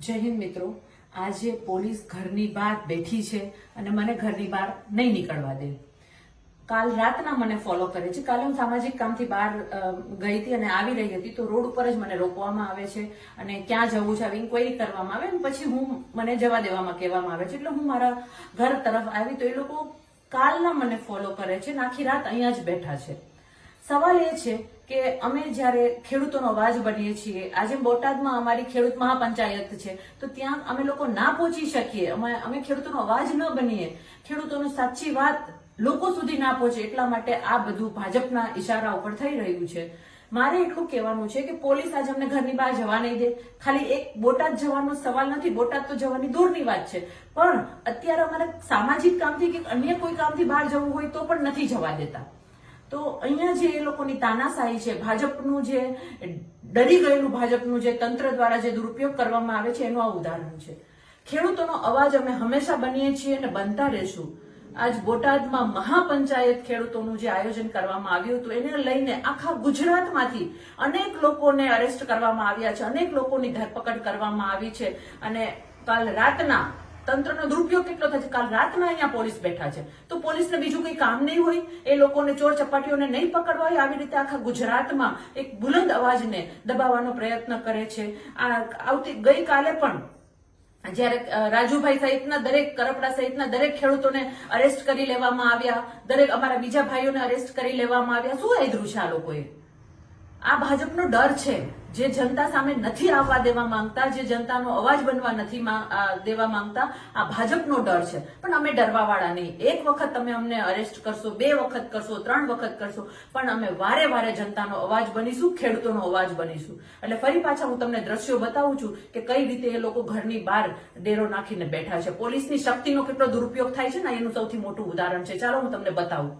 જય હિન્દ મિત્રો, આજે પોલીસ ઘરની બહાર બેઠી છે અને મને ઘરની બહાર નહીં નીકળવા દે. કાલ રાતના મને ફોલો કરે છે. કાલે હું સામાજિક કામથી બહાર ગઈ હતી અને આવી રહી હતી તો રોડ ઉપર જ મને રોકવામાં આવે છે અને ક્યાં જવું છે આવી ઇન્ક્વાયરી કરવામાં આવે અને પછી મને જવા દેવામાં કહેવામાં આવે છે. એટલે હું મારા ઘર તરફ આવી તો એ લોકો કાલના મને ફોલો કરે છે અને આખી રાત અહીંયા જ બેઠા છે. સવાલ એ છે કે અમે જ્યારે ખેડૂતોનો અવાજ બનીએ છીએ, આજે બોટાદમાં અમારી ખેડૂત મહાપંચાયત છે તો ત્યાં અમે લોકો ના પહોંચી શકીએ, અમે ખેડૂતોનો અવાજ ન બનીએ, ખેડૂતોની સાચી વાત લોકો સુધી ના પહોંચે, એટલા માટે આ બધું ભાજપના ઈશારા ઉપર થઈ રહ્યું છે. મારે એટલું કહેવાનું છે કે પોલીસ આજે અમને ઘરની બહાર જવા નહીં દે. ખાલી એક બોટાદ જવાનો સવાલ નથી, બોટાદ તો જવાની દૂરની વાત છે, પણ અત્યારે અમારે સામાજિક કામથી કે અન્ય કોઈ કામથી બહાર જવું હોય તો પણ નથી જવા દેતા. તો અહીંયા જે એ લોકોની તાનાશાહી છે, ભાજપનું જે ડરી ગયેલું ભાજપનું જે તંત્ર દ્વારા જે દુરુપયોગ કરવામાં આવે છે એનું આ ઉદાહરણ છે. ખેડૂતોનો અવાજ અમે હંમેશા બનીએ છીએ અને બનતા રહેશું. આજ બોટાદમાં મહાપંચાયત ખેડૂતોનું જે આયોજન કરવામાં આવ્યું હતું એને લઈને આખા ગુજરાતમાંથી અનેક લોકોને અરેસ્ટ કરવામાં આવ્યા છે, અનેક લોકોની ધરપકડ કરવામાં આવી છે અને કાલ રાતના તંત્રનો દુરુપયોગ કેટલો થાય છે. કાલ રાતના અહીંયા પોલીસ બેઠા છે તો પોલીસને બીજું કઈ કામ નહીં હોય, એ લોકોને ચોર ચપાટીઓને નહીં પકડવા હોય. આવી રીતે આખા ગુજરાતમાં એક બુલંદ અવાજને દબાવવાનો પ્રયત્ન કરે છે. ગઈકાલે પણ જયારે રાજુભાઈ સહિતના દરેક, કરપડા સહિતના દરેક ખેડૂતોને અરેસ્ટ કરી લેવામાં આવ્યા, દરેક અમારા બીજા ભાઈઓને અરેસ્ટ કરી લેવામાં આવ્યા. શું આદર્યું છે આ લોકોએ? આ ભાજપનો ડર છે, જે જનતા સામે નથી આવવા દેવા માંગતા, જે જનતાનો અવાજ બનવા નથી દેવા માંગતા, આ ભાજપનો ડર છે. પણ અમે ડરવા વાળા નહીં. એક વખત તમે અમને અરેસ્ટ કરશો, 2 વખત કરશો, 3 વખત કરશો, પણ અમે વારે વારે જનતાનો અવાજ બનીશું, ખેડૂતોનો અવાજ બનીશું. એટલે ફરી પાછા હું તમને દ્રશ્યો બતાવું છું કે કઈ રીતે એ લોકો ઘરની બહાર ડેરો નાખીને બેઠા છે. પોલીસની શક્તિનો કેટલો દુરુપયોગ થાય છે ને એનું સૌથી મોટું ઉદાહરણ છે. ચાલો હું તમને બતાવું.